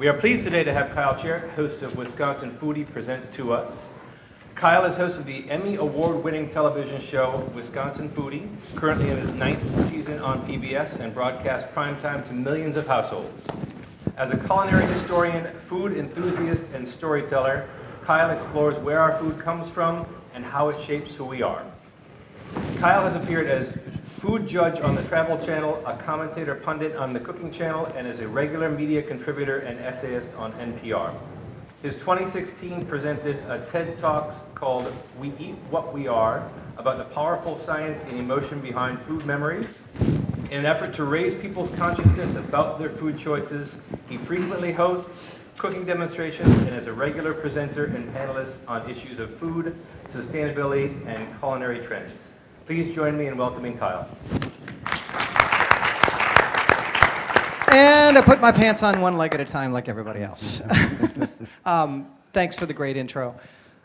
We are pleased today to have Kyle Cherek, host of Wisconsin Foodie, present to us. Kyle is host of the Emmy Award-winning television show Wisconsin Foodie, currently in his 9th season on PBS and broadcast primetime to millions of households. As a culinary historian, food enthusiast, and storyteller, Kyle explores where our food comes from and how it shapes who we are. Kyle has appeared as food judge on the Travel Channel, a commentator pundit on the Cooking Channel, and is a regular media contributor and essayist on NPR. His 2016 presented a TED Talks called We Eat What We Are, about the powerful science and emotion behind food memories. In an effort to raise people's consciousness about their food choices, he frequently hosts cooking demonstrations and is a regular presenter and panelist on issues of food, sustainability, and culinary trends. Please join me in welcoming Kyle. And I put my pants on one leg at a time like everybody else. Thanks for the great intro.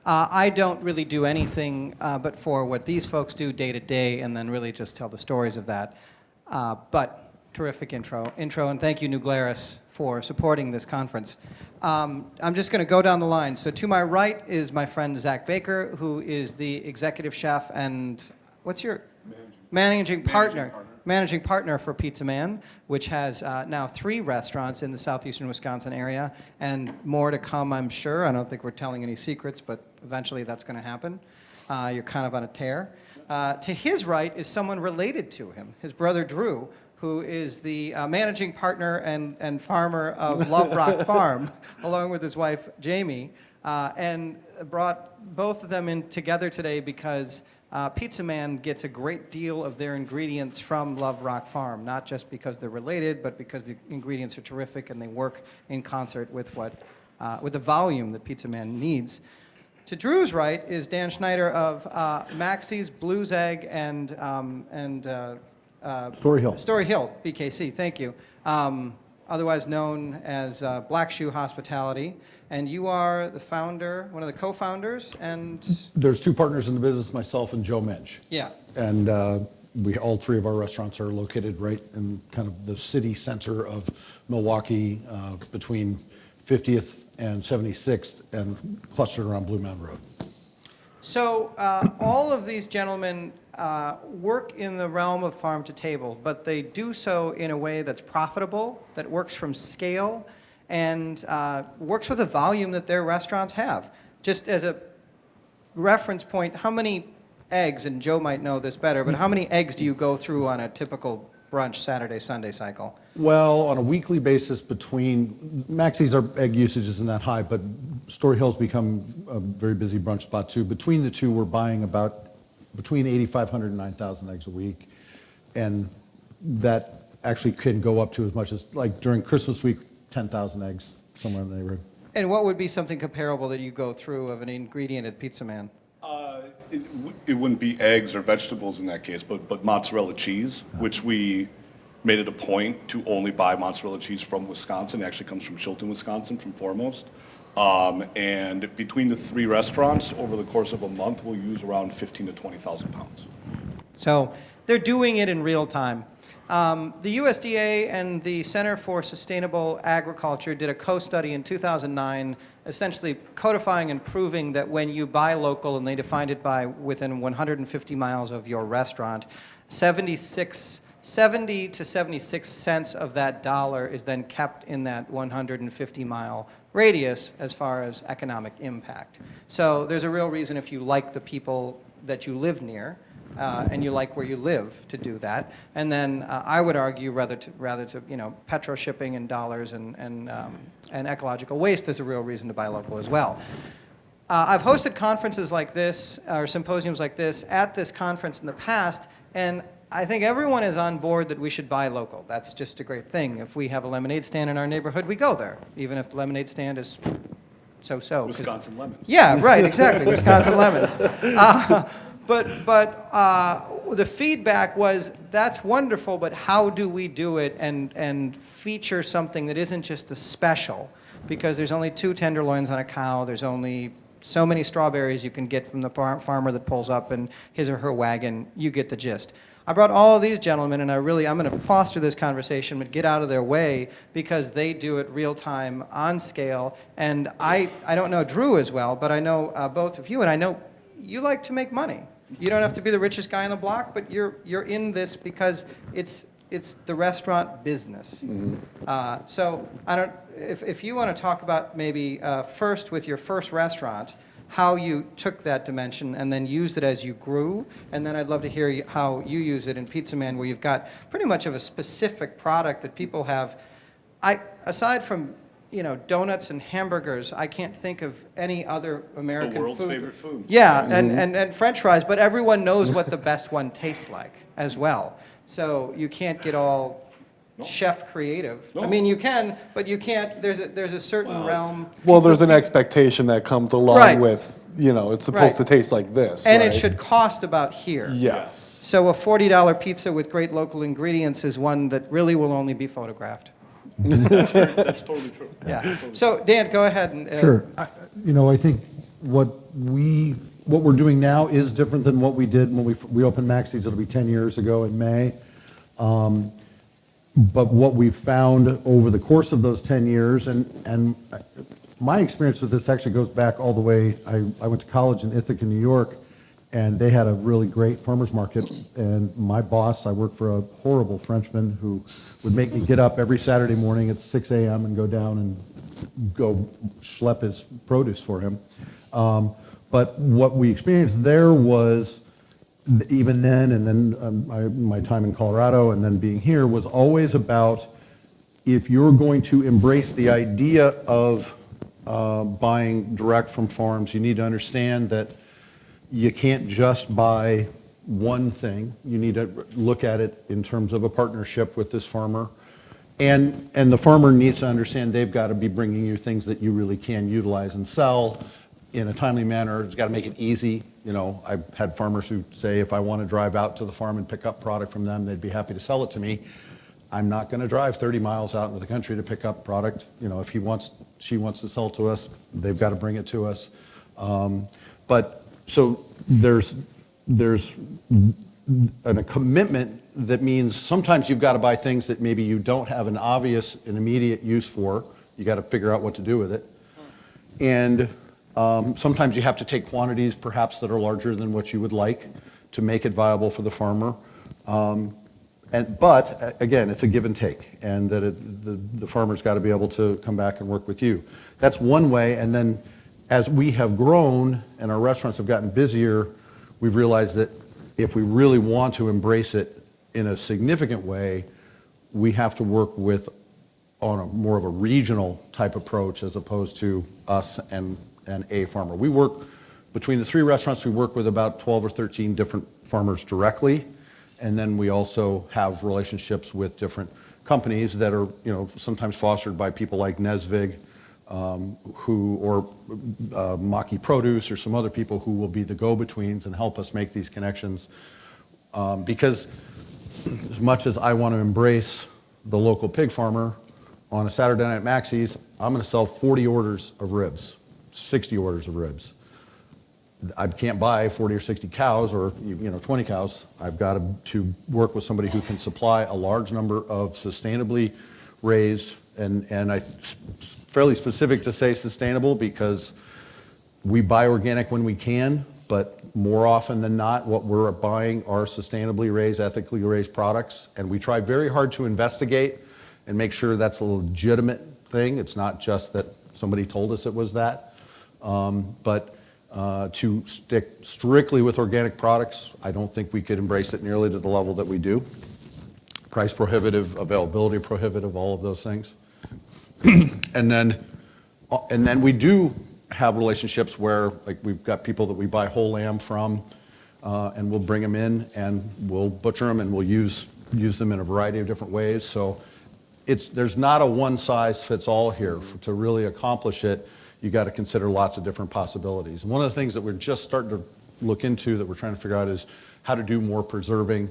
I don't really do anything but for what these folks do day to day and then really just tell the stories of that. But terrific intro, and thank you, New Glarus, for supporting this conference. I'm just going to go down the line. So to my right is my friend Zach Baker, who is the executive chef and what's your managing partner for Pizza Man, which has now 3 restaurants in the southeastern Wisconsin area, and more to come, I'm sure. I don't think we're telling any secrets, but eventually that's going to happen. You're kind of on a tear. To his right is someone related to him, his brother Drew, who is the managing partner and farmer of Love Rock Farm, along with his wife Jamie, and brought both of them in together today because Pizza Man gets a great deal of their ingredients from Love Rock Farm, not just because they're related, but because the ingredients are terrific and they work in concert with the volume that Pizza Man needs. To Drew's right is Dan Schneider of Maxie's, Blues Egg, and Story Hill. Story Hill, BKC, thank you. Otherwise known as Black Shoe Hospitality. And you are the founder, one of the co-founders, and... There's 2 partners in the business, myself and Joe Mensch. Yeah. And all 3 of our restaurants are located right in kind of the city center of Milwaukee, between 50th and 76th, and clustered around Blue Mountain Road. So all of these gentlemen work in the realm of farm to table, but they do so in a way that's profitable, that works from scale, and works with the volume that their restaurants have. Just as a reference point, how many eggs, and Joe might know this better, but how many eggs do you go through on a typical brunch Saturday, Sunday cycle? Well, on a weekly basis between, Maxie's, our egg usage isn't that high, but Story Hill's become a very busy brunch spot too. Between the 2, we're buying about between 8,500 and 9,000 eggs a week. And that actually can go up to as much as, like during Christmas week, 10,000 eggs, somewhere in the neighborhood. And what would be something comparable that you go through of an ingredient at Pizza Man? It wouldn't be eggs or vegetables in that case, but mozzarella cheese, which we made it a point to only buy mozzarella cheese from Wisconsin. It actually comes from Chilton, Wisconsin, from Foremost. And between the 3 restaurants, over the course of a month, we'll use around 15 to 20,000 pounds. So they're doing it in real time. The USDA and the Center for Sustainable Agriculture did a co-study in 2009, essentially codifying and proving that when you buy local, and they defined it by within 150 miles of your restaurant, 70 to 76 cents of that dollar is then kept in that 150-mile radius as far as economic impact. So there's a real reason, if you like the people that you live near, and you like where you live, to do that. And then I would argue rather to petro shipping and dollars and ecological waste, there's a real reason to buy local as well. I've hosted conferences like this, or symposiums like this, at this conference in the past, and I think everyone is on board that we should buy local. That's just a great thing. If we have a lemonade stand in our neighborhood, we go there, even if the lemonade stand is so-so. Wisconsin lemons. Yeah, right, exactly, Wisconsin lemons. But the feedback was, that's wonderful, but how do we do it and feature something that isn't just a special? Because there's only 2 tenderloins on a cow, there's only so many strawberries you can get from the farmer that pulls up in his or her wagon. You get the gist. I brought all these gentlemen, and I'm going to foster this conversation, but get out of their way because they do it real time, on scale. And I don't know Drew as well, but I know both of you, and I know you like to make money. You don't have to be the richest guy on the block, but you're in this because it's the restaurant business. So if you want to talk about maybe first with your first restaurant, how you took that dimension and then used it as you grew, and then I'd love to hear how you use it in Pizza Man, where you've got pretty much of a specific product that people have. Aside from donuts and hamburgers, I can't think of any other American It's the world's food. favorite food. Yeah, and French fries, but everyone knows what the best one tastes like as well. So you can't get all chef creative. No. I mean, you can, but you can't. There's a certain realm. Well, there's an expectation that comes along Right. with, it's supposed Right. to taste like this. And right? it should cost about here. Yes. So a $40 pizza with great local ingredients is one that really will only be photographed. That's totally true. Yeah. So Dan, go ahead and. Sure. I think what we're doing now is different than what we did when we opened Maxie's. It'll be 10 years ago in May. But what we've found over the course of those 10 years, and my experience with this actually goes back all the way, I went to college in Ithaca, New York, and they had a really great farmer's market. And my boss, I worked for a horrible Frenchman who would make me get up every Saturday morning at 6 a.m. and go down and go schlep his produce for him. But what we experienced there was, even then, and then my time in Colorado and then being here, was always about, if you're going to embrace the idea of buying direct from farms, you need to understand that you can't just buy one thing. You need to look at it in terms of a partnership with this farmer. And the farmer needs to understand they've got to be bringing you things that you really can utilize and sell in a timely manner. It's got to make it easy. I've had farmers who say, if I want to drive out to the farm and pick up product from them, they'd be happy to sell it to me. I'm not going to drive 30 miles out into the country to pick up product. If she wants to sell to us, they've got to bring it to us. So there's a commitment that means sometimes you've got to buy things that maybe you don't have an obvious and immediate use for. You got to figure out what to do with it. And sometimes you have to take quantities perhaps that are larger than what you would like to make it viable for the farmer. But again, it's a give and take, and that the farmer's got to be able to come back and work with you. That's one way. And then as we have grown and our restaurants have gotten busier, we've realized that if we really want to embrace it in a significant way, we have to work on a more of a regional type approach as opposed to us and a farmer. We work, between the three restaurants, we work with about 12 or 13 different farmers directly, and then we also have relationships with different companies that are, sometimes fostered by people like Nesvig, or Maki Produce, or some other people who will be the go-betweens and help us make these connections. Because as much as I want to embrace the local pig farmer, on a Saturday night at Maxie's, I'm going to sell 40 orders of ribs, 60 orders of ribs. I can't buy 40 or 60 cows or 20 cows. I've got to work with somebody who can supply a large number of sustainably raised, and I fairly specific to say sustainable because we buy organic when we can, but more often than not, what we're buying are sustainably raised, ethically raised products, and we try very hard to investigate and make sure that's a legitimate thing. It's not just that somebody told us it was that, but to stick strictly with organic products, I don't think we could embrace it nearly to the level that we do. Price prohibitive, availability prohibitive, all of those things. And then we do have relationships where, like, we've got people that we buy whole lamb from, and we'll bring them in and we'll butcher them and we'll use them in a variety of different ways. So there's not a one size fits all here. To really accomplish it, you got to consider lots of different possibilities. One of the things that we're just starting to look into, that we're trying to figure out, is how to do more preserving,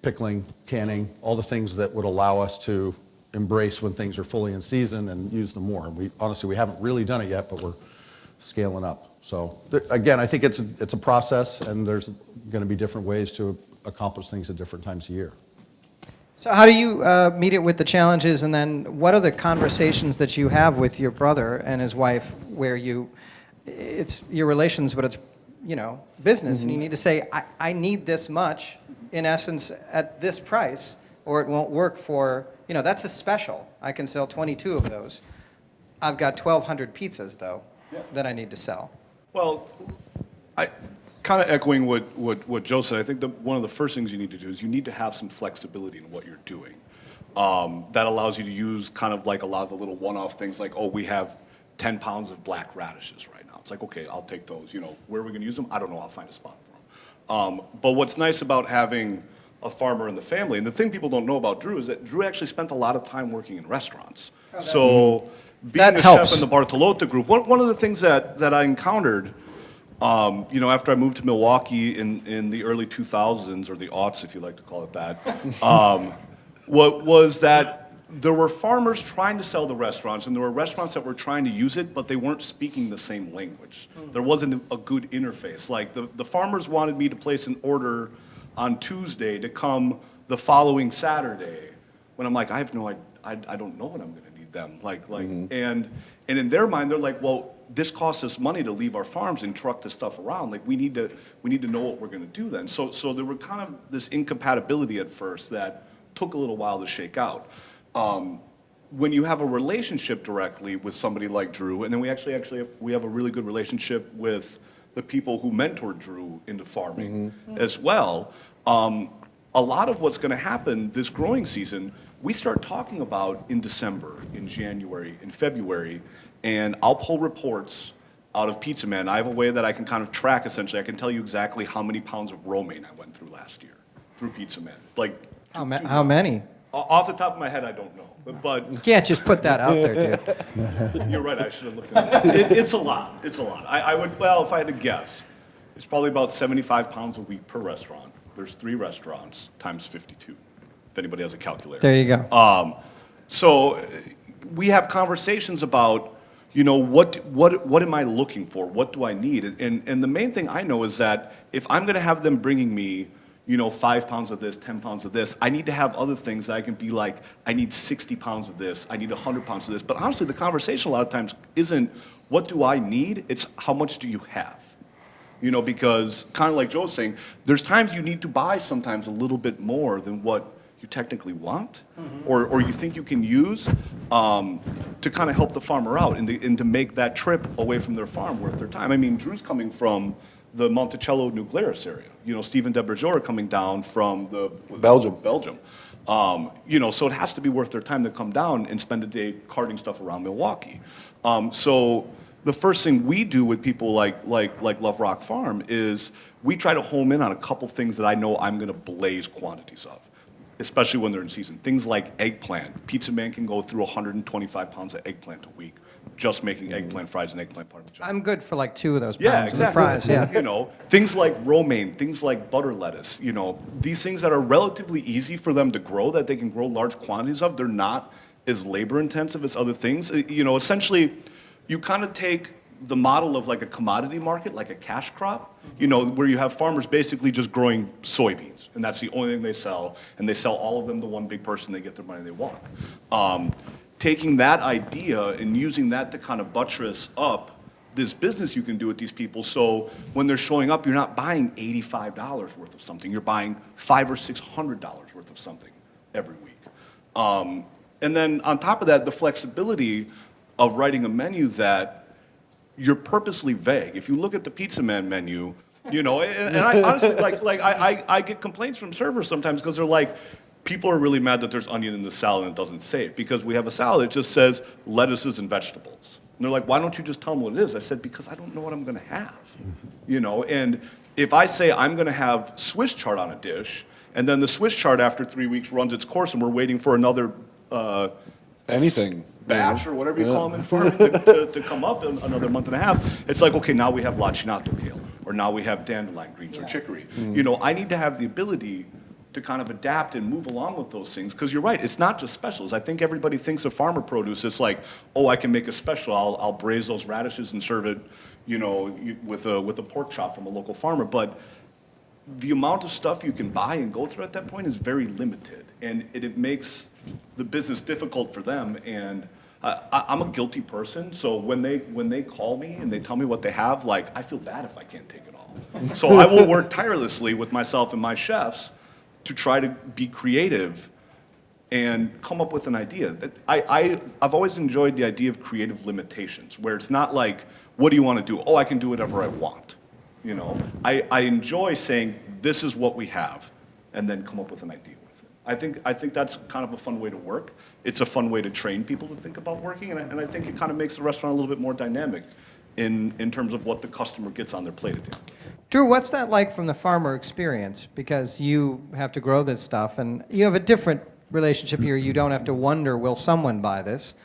pickling, canning, all the things that would allow us to embrace when things are fully in season and use them more. We haven't really done it yet, but we're scaling up. So again, I think it's a process, and there's going to be different ways to accomplish things at different times a year. So how do you meet it with the challenges, and then what are the conversations that you have with your brother and his wife where it's your relations, but it's, business, and you need to say, I need this much, in essence, at this price, or it won't work for, that's a special. I can sell 22 of those. I've got 1,200 pizzas, though, that I need to sell. Well, I kind of echoing what Joe said. I think one of the first things you need to do is you need to have some flexibility in what you're doing. That allows you to use kind of like a lot of the little one-off things like, we have 10 pounds of black radishes right now. It's like, okay, I'll take those. Where are we going to use them? I don't know. I'll find a spot for them. But what's nice about having a farmer in the family, and the thing people don't know about Drew is that Drew actually spent a lot of time working in restaurants. So being a chef in the Bartolotta group, one of the things that I encountered, after I moved to Milwaukee in the early 2000s, or the aughts, if you like to call it that, what was that there were farmers trying to sell the restaurants, and there were restaurants that were trying to use it, but they weren't speaking the same language. There wasn't a good interface. Like the farmers wanted me to place an order on Tuesday to come the following Saturday, when I'm like, I have no, I don't know when I'm going to need them. And in their mind, they're like, well, this costs us money to leave our farms and truck this stuff around. Like we need to know what we're going to do then. So there were kind of this incompatibility at first that took a little while to shake out. When you have a relationship directly with somebody like Drew, and then we have a really good relationship with the people who mentored Drew into farming as well. A lot of what's going to happen this growing season, we start talking about in December, in January, in February, and I'll pull reports out of Pizza Man. I have a way that I can kind of track, essentially. I can tell you exactly how many pounds of romaine I went through last year through Pizza Man. Like How many? Off the top of my head, I don't know. But You can't just put that out there, dude. you're right, I should have looked at it. It's a lot. It's a lot. I would, if I had to guess, it's probably about 75 pounds a week per restaurant. There's 3 restaurants times 52, if anybody has a calculator. There you go. So we have conversations about, what am I looking for? What do I need? And the main thing I know is that if I'm going to have them bringing me, 5 pounds of this, 10 pounds of this, I need to have other things that I can be like, I need 60 pounds of this, I need 100 pounds of this. But honestly, the conversation a lot of times isn't, what do I need? It's how much do you have? Because kind of like Joe's saying, there's times you need to buy sometimes a little bit more than what you technically want, or you think you can use to kind of help the farmer out and to make that trip away from their farm worth their time. I mean, Drew's coming from the Monticello New Glarus area. Stephen DeBergeur coming down from Belgium. So it has to be worth their time to come down and spend a day carting stuff around Milwaukee. So the first thing we do with people like Love Rock Farm is we try to home in on a couple things that I know I'm going to blaze quantities of, especially when they're in season. Things like eggplant. Pizza Man can go through 125 pounds of eggplant a week, just making eggplant fries and eggplant parmesan. I'm good for like 2 of those pounds Yeah, of exactly. fries. Yeah. Things like romaine, things like butter lettuce, these things that are relatively easy for them to grow, that they can grow large quantities of. They're not as labor intensive as other things. Essentially, you kind of take the model of like a commodity market, like a cash crop, where you have farmers basically just growing soybeans, and that's the only thing they sell, and they sell all of them to one big person, they get their money, they walk. Taking that idea and using that to kind of buttress up this business you can do with these people, so when they're showing up, you're not buying $85 worth of something, you're buying $500 or $600 worth of something every week. And then on top of that, the flexibility of writing a menu that you're purposely vague. If you look at the Pizza Man menu, and I honestly, I get complaints from servers sometimes because they're like, people are really mad that there's onion in the salad and it doesn't say it, because we have a salad that just says lettuces and vegetables. And they're like, why don't you just tell them what it is? I said, because I don't know what I'm going to have. And if I say I'm going to have Swiss chard on a dish, and then the Swiss chard after 3 weeks runs its course and we're waiting for another anything batch or whatever you call them in farming to come up in another month and a half, it's like, okay, now we have lacinato kale, or now we have dandelion greens or chicory. I need to have the ability to kind of adapt and move along with those things, because you're right, it's not just specials. I think everybody thinks of farmer produce, it's like, I can make a special, I'll braise those radishes and serve it, with a pork chop from a local farmer. But the amount of stuff you can buy and go through at that point is very limited, and it makes the business difficult for them. And I'm a guilty person, so when they call me and they tell me what they have, like, I feel bad if I can't take it all. So I will work tirelessly with myself and my chefs to try to be creative and come up with an idea. I've always enjoyed the idea of creative limitations, where it's not like, what do you want to do? Oh, I can do whatever I want. You know, I enjoy saying, this is what we have, and then come up with an idea with it. I think that's kind of a fun way to work. It's a fun way to train people to think about working, and I think it kind of makes the restaurant a little bit more dynamic in terms of what the customer gets on their plate at the end. Drew, what's that like from the farmer experience? Because you have to grow this stuff, and you have a different relationship here. You don't have to wonder, will someone buy this?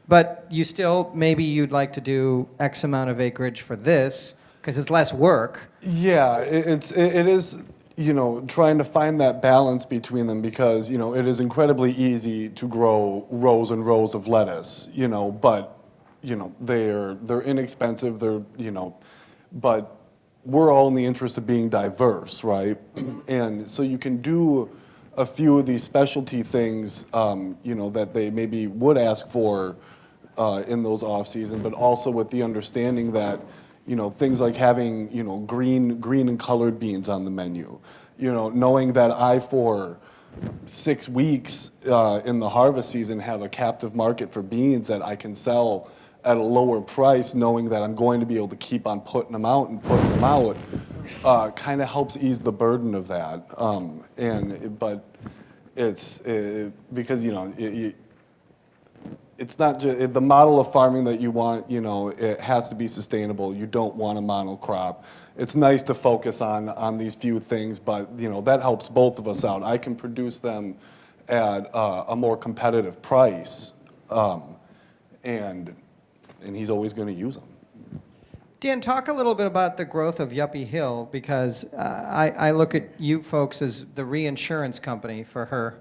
But you still, maybe you'd like to do X amount of acreage for this, because it's less work. Yeah, it is, you know, trying to find that balance between them, because, you know, it is incredibly easy to grow rows and rows of lettuce, you know, but, you know, they're inexpensive, you know, but we're all in the interest of being diverse, right? And so you can do a few of these specialty things, you know, that they maybe would ask for in those off season, but also with the understanding that, you know, things like having, you know, green and colored beans on the menu, you know, knowing that I, for 6 weeks in the harvest season, have a captive market for beans that I can sell at a lower price, knowing that I'm going to be able to keep on putting them out, kind of helps ease the burden of that. But it's because, you know, it's not just the model of farming that you want. You know, it has to be sustainable. You don't want a monocrop. It's nice to focus on these few things, but, you know, that helps both of us out. I can produce them at a more competitive price, and he's always going to use them. Dan, talk a little bit about the growth of Yuppie Hill, because I look at you folks as the reinsurance company for her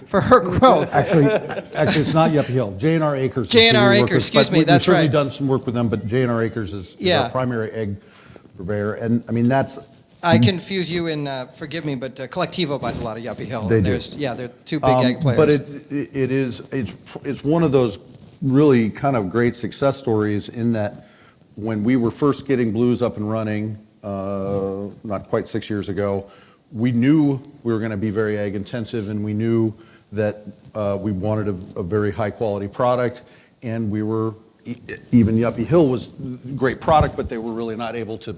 for her growth. Actually, it's not Yuppie Hill. J&R Acres. J&R Acres, excuse me, that's right. We've certainly done some work with them, but J&R Acres is our primary egg purveyor. And I mean, I confuse you in, forgive me, but Collectivo buys a lot of Yuppie Hill. They do. Yeah, they're two big egg players. But it's one of those really kind of great success stories, in that when we were first getting Blues up and running, not quite 6 years ago, we knew we were going to be very egg intensive, and we knew that we wanted a very high quality product, and we were, even Yuppie Hill was a great product, but they were really not able to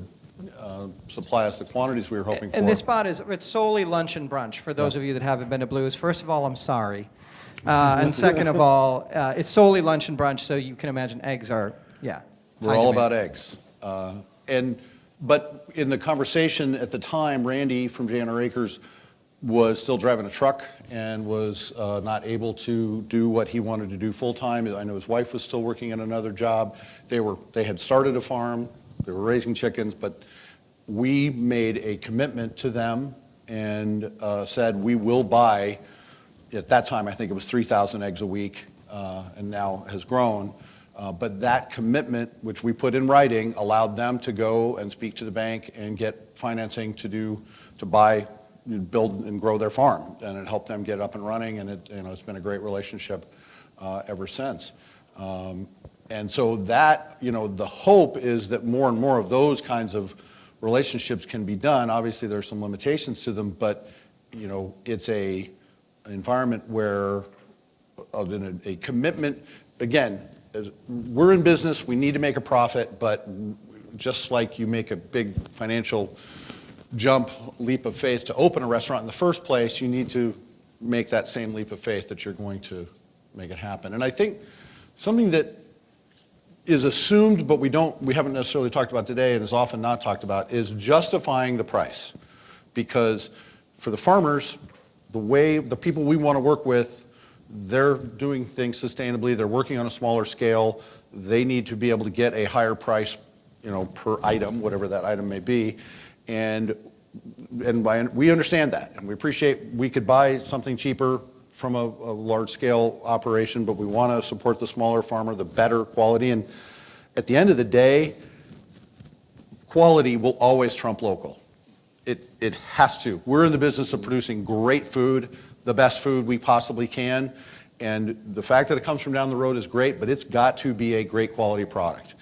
supply us the quantities we were hoping for. And this spot it's solely lunch and brunch, for those of you that haven't been to Blues. First of all, I'm sorry. And second of all, it's solely lunch and brunch, so you can imagine eggs are, yeah. We're all about eggs. But in the conversation at the time, Randy from J&R Acres was still driving a truck and was not able to do what he wanted to do full-time. I know his wife was still working at another job. They had started a farm. They were raising chickens, but we made a commitment to them and said we will buy. At that time, I think it was 3,000 eggs a week, and now has grown. But that commitment, which we put in writing, allowed them to go and speak to the bank and get financing to buy, build, and grow their farm. And it helped them get up and running, and it's been a great relationship ever since. And so that, the hope is that more and more of those kinds of relationships can be done. Obviously, there's some limitations to them, but it's an environment where a commitment, again, we're in business, we need to make a profit, but just like you make a big financial leap of faith to open a restaurant in the first place, you need to make that same leap of faith that you're going to make it happen. And I think something that is assumed, but we haven't necessarily talked about today and is often not talked about, is justifying the price. Because for the farmers, the people we want to work with, they're doing things sustainably, they're working on a smaller scale, they need to be able to get a higher price, per item, whatever that item may be. And we understand that, and we appreciate we could buy something cheaper from a large scale operation, but we want to support the smaller farmer, the better quality. And at the end of the day, quality will always trump local. It has to. We're in the business of producing great food, the best food we possibly can, and the fact that it comes from down the road is great, but it's got to be a great quality product.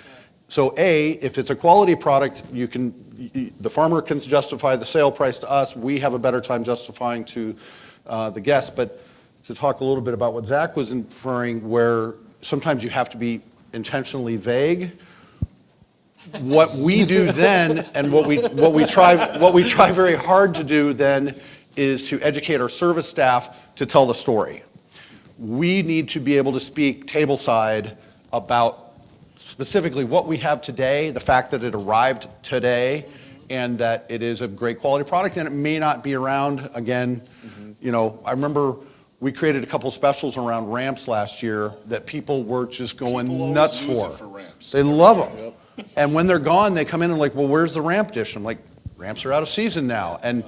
So if it's a quality product, the farmer can justify the sale price to us, we have a better time justifying to the guests. But to talk a little bit about what Zach was inferring, where sometimes you have to be intentionally vague, what we do then, and what we try very hard to do then, is to educate our service staff to tell the story. We need to be able to speak tableside about specifically what we have today, the fact that it arrived today, and that it is a great quality product, and it may not be around again. I remember we created a couple specials around ramps last year that people were just going nuts for. Ramps. They love them. Yep. And when they're gone, they come in and like, well, where's the ramp dish? I'm like, ramps are out of season now. And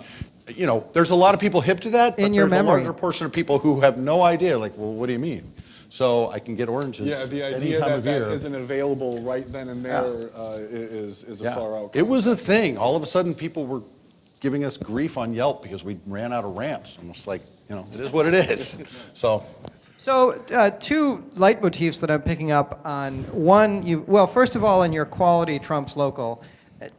there's a lot of people hip to that, but In your there's memory. a larger portion of people who have no idea. Like, well, what do you mean? So I can get oranges Yeah, the any idea time that of that year. isn't available right then and there is a Yeah. far out. It was a thing. All of a sudden, people were giving us grief on Yelp because we ran out of ramps. Almost like, it is what it is. So two leitmotifs that I'm picking up on. One, first of all, in your quality trumps local.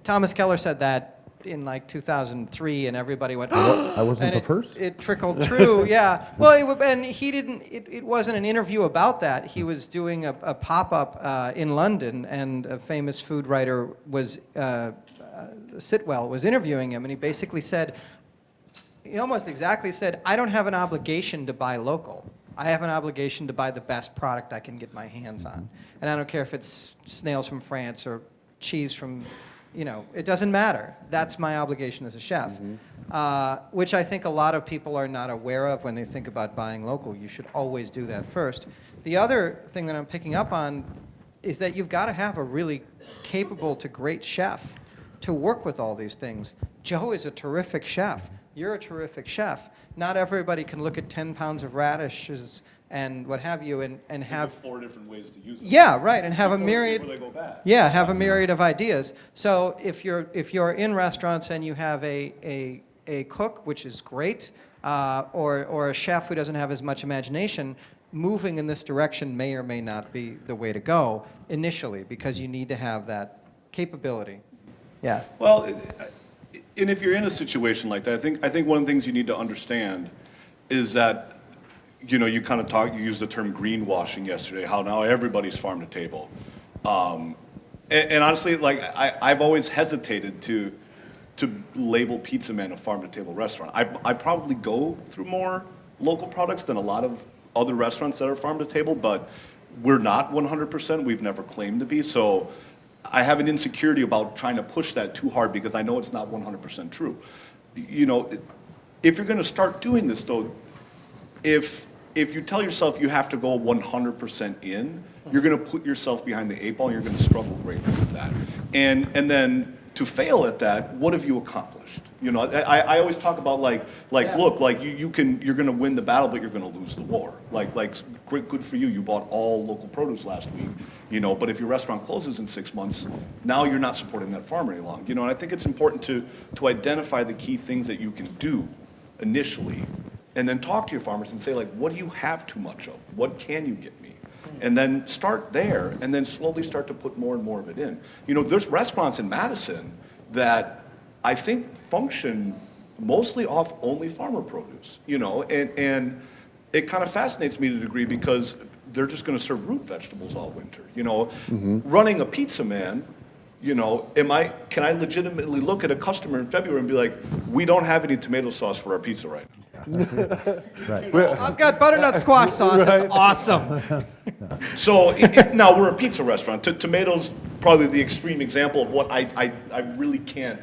Thomas Keller said that in like 2003, and everybody went, I wasn't the first? It trickled through, yeah. Well, and he didn't, it wasn't an interview about that. He was doing a pop-up in London, and a famous food writer was, Sitwell, was interviewing him, and he basically said, he almost exactly said, I don't have an obligation to buy local. I have an obligation to buy the best product I can get my hands on. And I don't care if it's snails from France or cheese from, it doesn't matter. That's my obligation as a chef, which I think a lot of people are not aware of when they think about buying local. You should always do that first. The other thing that I'm picking up on is that you've got to have a really capable to great chef to work with all these things. Joe is a terrific chef. You're a terrific chef. Not everybody can look at 10 pounds of radishes and what have you and have 4 different ways to use them. Yeah, right, and have a myriad. Before they go bad. Yeah, have a myriad of ideas. So if you're in restaurants and you have a cook, which is great, or a chef who doesn't have as much imagination, moving in this direction may or may not be the way to go initially, because you need to have that capability. Yeah. Well, and if you're in a situation like that, I think one of the things you need to understand is that, you you used the term greenwashing yesterday, how now everybody's farm to table. And honestly, like, I've always hesitated to label Pizza Man a farm to table restaurant. I probably go through more local products than a lot of other restaurants that are farm to table, but we're not 100%. We've never claimed to be. So I have an insecurity about trying to push that too hard because I know it's not 100% true. If you're going to start doing this, though, if you tell yourself you have to go 100% in, you're going to put yourself behind the 8 ball, and you're going to struggle greatly with that. And then to fail at that, what have you accomplished? I always talk about look, you're going to win the battle, but you're going to lose the war. Great, good for you. You bought all local produce last week, but if your restaurant closes in 6 months, now you're not supporting that farmer any longer. And I think it's important to identify the key things that you can do initially, and then talk to your farmers and say, what do you have too much of? What can you get me? And then start there, and then slowly start to put more and more of it in. There's restaurants in Madison that I think function mostly off only farmer produce, and it kind of fascinates me to a degree because they're just going to serve root vegetables all winter. Running a Pizza Man, can I legitimately look at a customer in February and be like, we don't have any tomato sauce for our pizza right now? Right. I've got butternut squash sauce. That's awesome. So now we're a pizza restaurant. Tomatoes probably the extreme example of what I really can't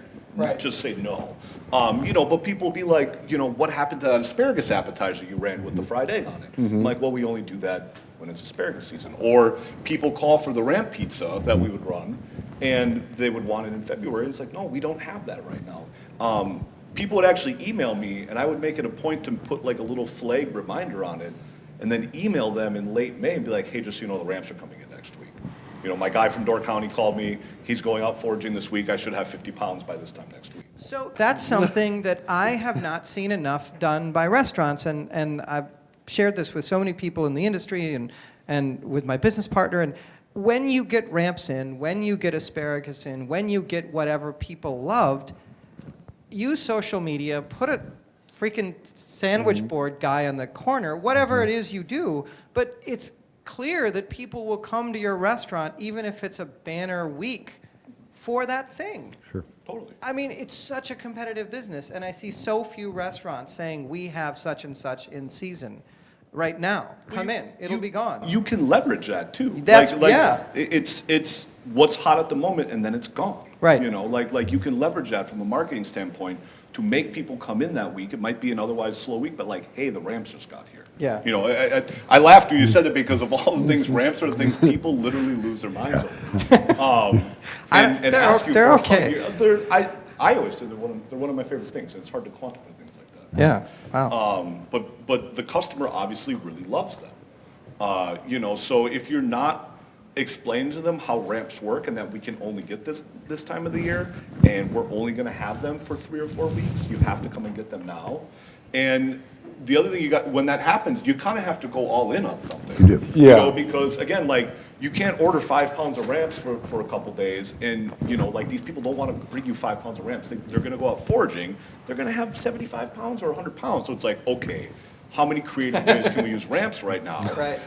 just say no. But people will be like, what happened to that asparagus appetizer you ran with the fried egg on it? I'm like, well, we only do that when it's asparagus season. Or people call for the ramp pizza that we would run, and they would want it in February. It's like, no, we don't have that right now. People would actually email me, and I would make it a point to put like a little flag reminder on it, and then email them in late May and be like, hey, just so you know, the ramps are coming in next week. My guy from Door County called me. He's going out foraging this week. I should have 50 pounds by this time next week. So that's something that I have not seen enough done by restaurants, and I've shared this with so many people in the industry and with my business partner. And when you get ramps in, when you get asparagus in, when you get whatever people loved, use social media, put a freaking sandwich board guy on the corner, whatever it is you do, but it's clear that people will come to your restaurant even if it's a banner week for that thing. Sure. Totally. I mean, it's such a competitive business, and I see so few restaurants saying, we have such and such in season right now. Come in, it'll be gone. You can leverage that too. That's- yeah. It's what's hot at the moment and then it's gone. Right. You know, like you can leverage that from a marketing standpoint to make people come in that week. It might be an otherwise slow week, but like, hey, the ramps just got here. Yeah. You know, I laughed when you said it because of all the things, ramps are the things people literally lose their minds over. And they're ask you they're for okay. I always say they're one of my favorite things, and it's hard to quantify things like that. Yeah, wow. But the customer obviously really loves them. You know, so if you're not explaining to them how ramps work and that we can only get this time of the year and we're only going to have them for 3 or 4 weeks, you have to come and get them now. And the other thing when that happens, you kind of have to go all in on something. You do. You Yeah. know, because again, like, you can't order 5 pounds of ramps for a couple days, and you know, like, these people don't want to bring you 5 pounds of ramps. They're going to go out foraging. They're going to have 75 pounds or 100 pounds. So it's like, okay, how many creative ways can we use ramps right now? Right.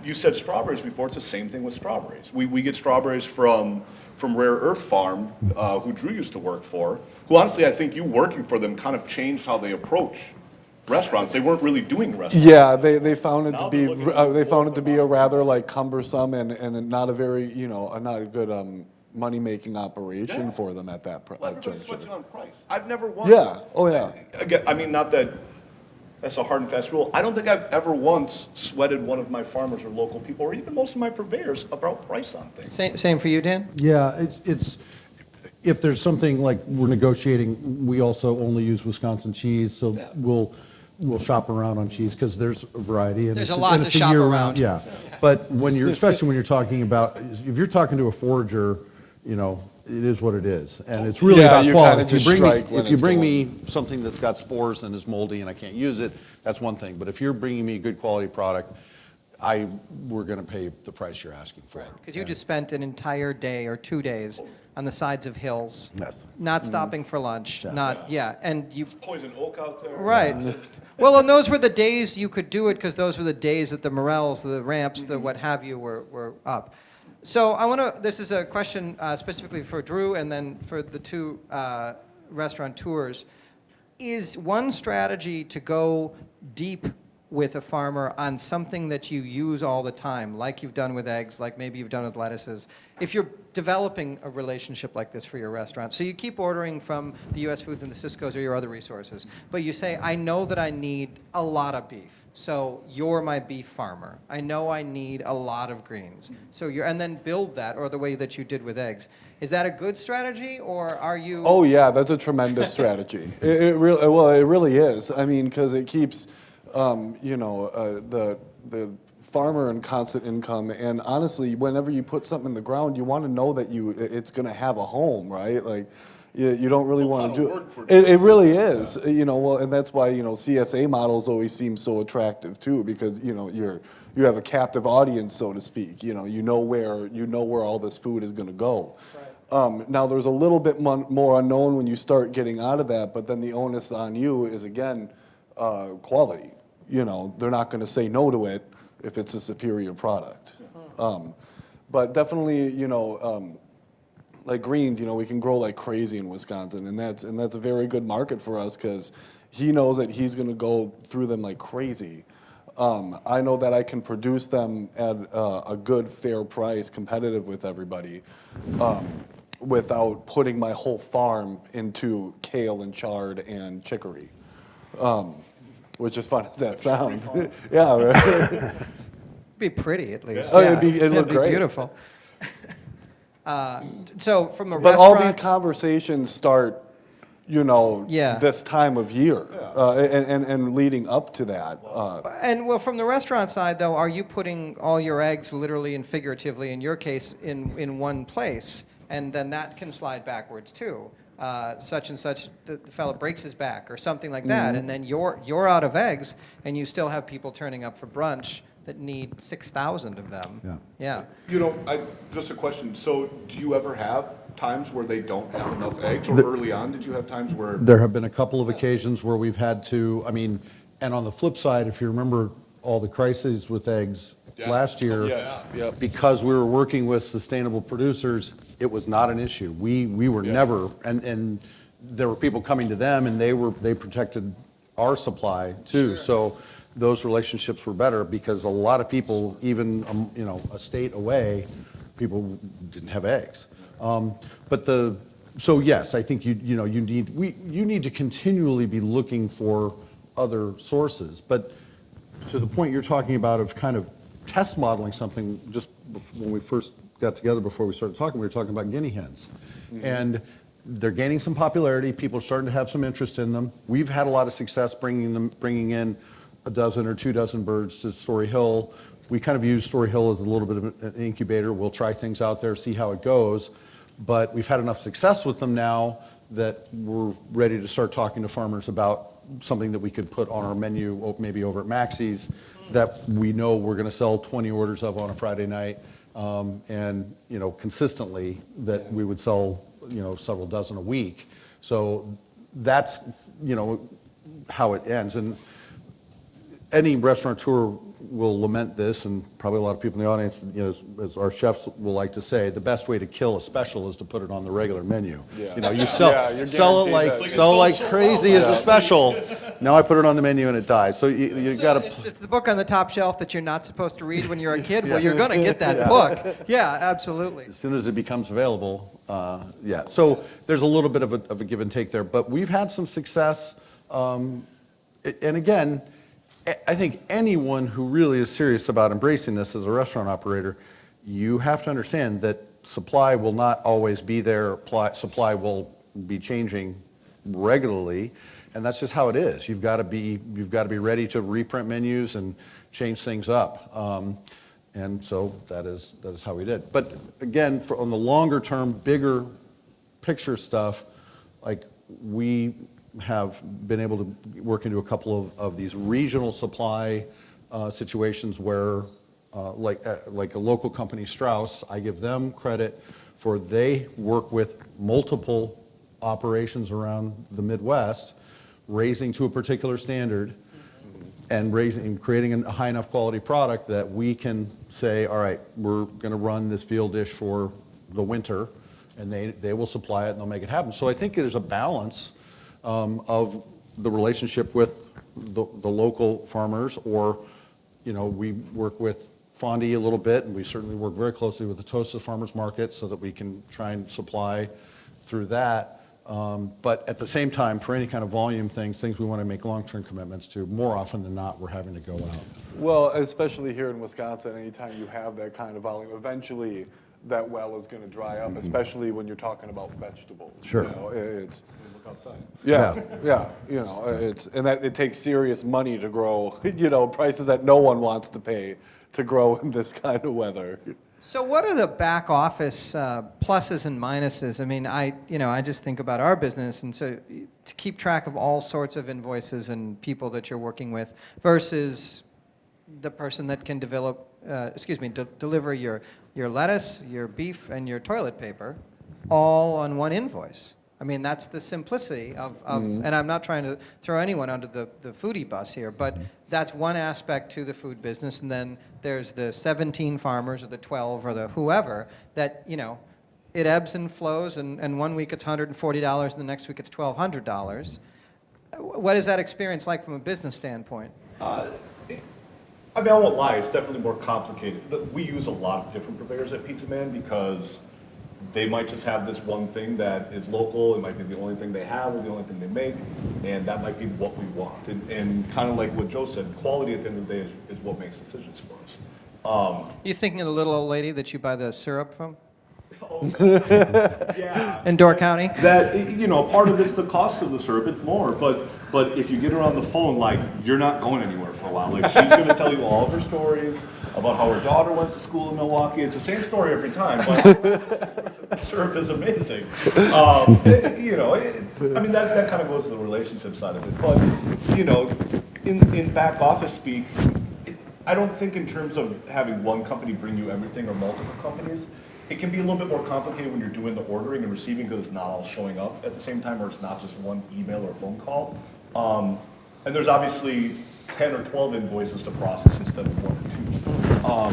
You said strawberries before. It's the same thing with strawberries. We get strawberries from Rare Earth Farm, who Drew used to work for. Who honestly, I think you working for them kind of changed how they approach restaurants. They weren't really doing restaurants. Yeah, they found it Now to be they're looking they found it to be a rather like cumbersome and not a very not a good money making operation Yeah. for them at that Well, everybody's juncture. switching on price. I've never once. Yeah. Oh yeah. Again, I mean, not that that's a hard and fast rule. I don't think I've ever once sweated one of my farmers or local people, or even most of my purveyors, about price on things. Same for you, Dan? Yeah, it's, if there's something like we're negotiating, we also only use Wisconsin cheese, so we'll shop around on cheese, because there's a variety. And There's it's- a lot and to it's a shop year-round, around. Yeah, but when you're, especially when you're talking about, if you're talking to a forager, you know, it is what it is, and it's really Yeah, about you quality. kinda just strike when If you it's bring going. me something that's got spores and is moldy and I can't use it, that's one thing, but if you're bringing me a good quality product, we're gonna pay the price you're asking for. Because you just spent an entire day or 2 days on the sides of hills, Yes. not stopping for lunch, and you, Poison oak out there. right. Well, and those were the days you could do it, because those were the days that the morels, the ramps, the what have you were up. So this is a question specifically for Drew and then for the two restaurateurs. Is one strategy to go deep with a farmer on something that you use all the time, like you've done with eggs, like maybe you've done with lettuces, if you're developing a relationship like this for your restaurant? So you keep ordering from the US Foods and the Cisco's or your other resources, but you say, I know that I need a lot of beef, so you're my beef farmer. I know I need a lot of greens, so and then build that, or the way that you did with eggs. Is that a good strategy, or are you? Oh yeah, that's a tremendous strategy. It really is. I mean, because it keeps the farmer in constant income, and honestly, whenever you put something in the ground, you want to know that it's going to have a home, right? Like, you don't really It's a want lot to of do work for it. It just really sitting is, and that's why CSA models always seem so attractive too, because you have a captive audience, so to speak. You know where all this food is going to go. Right. Now there's a little bit more unknown when you start getting out of that, but then the onus on you is again quality. They're not going to say no to it if it's a superior product. But definitely, like greens, we can grow like crazy in Wisconsin, and that's a very good market for us, because he knows that he's going to go through them like crazy. I know that I can produce them at a good, fair price, competitive with everybody, without putting my whole farm into kale and chard and chicory. Which is fun as that sounds. Yeah, right. It'd be pretty, at least. Oh, yeah. it'd look be great. beautiful. So from a But restaurant, all these conversations start, Yeah. this time of year, and leading up to that. and from the restaurant side, though, are you putting all your eggs, literally and figuratively, in your case, in one place, and then that can slide backwards too? such and such, the fellow breaks his back or something like that, and then you're out of eggs, and you still have people turning up for brunch that need 6,000 of them. Yeah. Yeah. Just a question. So do you ever have times where they don't have enough eggs? Or early on, did you have times where? There have been a couple of occasions where we've had to, and on the flip side, if you remember all the crises with eggs last year, Yes, yeah. because we were working with sustainable producers, it was not an issue. We were never, and there were people coming to them, and they protected our supply too. So those relationships were better because a lot of people, even a state away, people didn't have eggs. So yes, I think you need to continually be looking for other sources. But to the point you're talking about of kind of test modeling something, just when we first got together before we started talking, we were talking about guinea hens. And they're gaining some popularity. People are starting to have some interest in them. We've had a lot of success bringing in a dozen or 2 dozen birds to Story Hill. We kind of use Story Hill as a little bit of an incubator. We'll try things out there, see how it goes. But we've had enough success with them now that we're ready to start talking to farmers about something that we could put on our menu, maybe over at Maxie's, that we know we're going to sell 20 orders of on a Friday night, and consistently that we would sell several dozen a week. So that's how it ends. And any restaurateur will lament this, and probably a lot of people in the audience, as our chefs will like to say, the best way to kill a special is to put it on the regular menu. Yeah. You sell it like crazy as a special. Now I put it on the menu and it dies. So you got to. It's the book on the top shelf that you're not supposed to read when you're a kid. Well, you're going to get that book. Yeah, absolutely. As soon as it becomes available, yeah. So there's a little bit of a give and take there, but we've had some success. And again, I think anyone who really is serious about embracing this as a restaurant operator, you have to understand that supply will not always be there. Supply will be changing regularly, and that's just how it is. You've got to be ready to reprint menus and change things up. And so that is how we did. But again, on the longer term, bigger picture stuff, like we have been able to work into a couple of these regional supply situations where, like a local company, Strauss, I give them credit for they work with multiple operations around the Midwest, raising to a particular standard and creating a high enough quality product that we can say, all right, we're going to run this field dish for the winter, and they will supply it and they'll make it happen. So I think there's a balance of the relationship with the local farmers, or we work with Foodie a little bit, and we certainly work very closely with the Tosa Farmers Market so that we can try and supply through that. But at the same time, for any kind of volume things we want to make long-term commitments to, more often than not, we're having to go out. Well, especially here in Wisconsin, anytime you have that kind of volume, eventually that well is going to dry up, especially when you're talking about vegetables. Sure. It's Look outside. yeah. It takes serious money to grow. Prices that no one wants to pay to grow in this kind of weather. So what are the back office pluses and minuses? I mean, I just think about our business, and so to keep track of all sorts of invoices and people that you're working with versus the person that can deliver your lettuce, your beef, and your toilet paper all on one invoice. I mean, that's the simplicity of and I'm not trying to throw anyone under the foodie bus here, but that's one aspect to the food business. And then there's the 17 farmers or the 12 or the whoever that, it ebbs and flows, and one week it's $140 and the next week it's $1,200. What is that experience like from a business standpoint? I won't lie, it's definitely more complicated. We use a lot of different purveyors at Pizza Man because they might just have this one thing that is local, it might be the only thing they have or the only thing they make, and that might be what we want. And kind of like what Joe said, quality at the end of the day is what makes decisions for us. You thinking of the little old lady that you buy the syrup from Yeah. in Door County? That, part of it's the cost of the syrup, it's more, but But if you get her on the phone, like, you're not going anywhere for a while. Like, she's gonna tell you all of her stories about how her daughter went to school in Milwaukee. It's the same story every time, but the serve is amazing. I mean, that kind of goes to the relationship side of it. But, in back office speak, I don't think in terms of having one company bring you everything or multiple companies. It can be a little bit more complicated when you're doing the ordering and receiving because it's not all showing up at the same time, or it's not just one email or phone call. And there's obviously 10 or 12 invoices to process instead of 1 or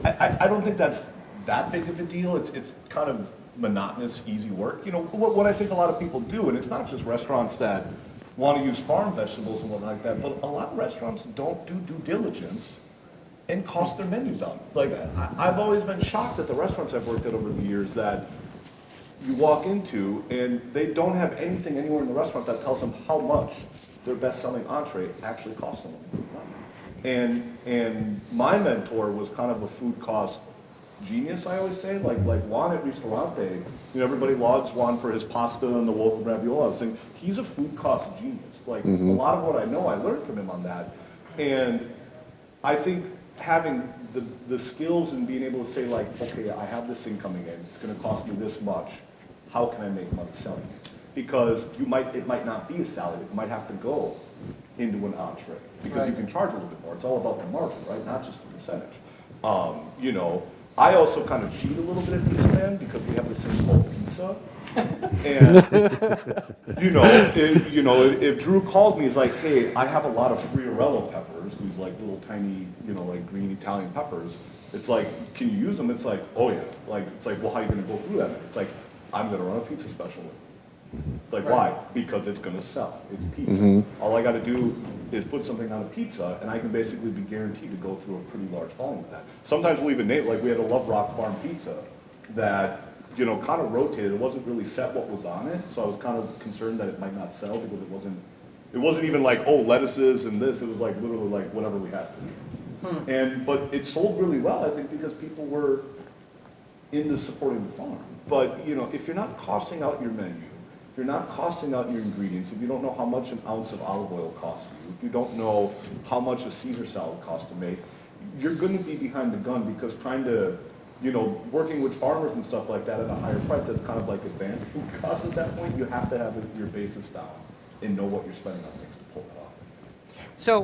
2. I don't think that's that big of a deal. It's kind of monotonous, easy work. What I think a lot of people do, and it's not just restaurants that want to use farm vegetables and whatnot like that, but a lot of restaurants don't do due diligence and cost their menus out. Like, I've always been shocked at the restaurants I've worked at over the years that you walk into and they don't have anything anywhere in the restaurant that tells them how much their best-selling entree actually costs them. And my mentor was kind of a food cost genius, I always say. Like Juan at Ristorante, everybody lauds Juan for his pasta and the local ravioli. I was saying, he's a food cost genius. Like, a lot of what I know, I learned from him on that. And I think having the skills and being able to say, like, okay, I have this thing coming in, it's gonna cost me this much, how can I make money selling it? Because it might not be a salad, it might have to go into an entree, because you can charge a little bit more. It's all about the margin, right? Not just the percentage. I also kind of cheat a little bit at Pizza Man because we have this thing called pizza. And, if Drew calls me, he's like, hey, I have a lot of Friarello peppers, these like little tiny, like green Italian peppers. It's like, can you use them? It's like, oh yeah. Like, it's like, well, how are you gonna go through that? It's like, I'm gonna run a pizza special with it. It's like, why? Because it's gonna sell. It's pizza. All I gotta do is put something on a pizza, and I can basically be guaranteed to go through a pretty large volume with that. Sometimes we'll even name, like we had a Love Rock Farm pizza that, kind of rotated. It wasn't really set what was on it, so I was kind of concerned that it might not sell because it wasn't even like, oh, lettuces and this. It was like literally like whatever we had to eat. But it sold really well, I think, because people were into supporting the farm. But, if you're not costing out your menu, if you're not costing out your ingredients, if you don't know how much an ounce of olive oil costs you, if you don't know how much a Caesar salad costs to make, you're going to be behind the gun, because trying to, working with farmers and stuff like that at a higher price, that's kind of like advanced food costs at that point. You have to have your basis down and know what you're spending on things to pull it off. So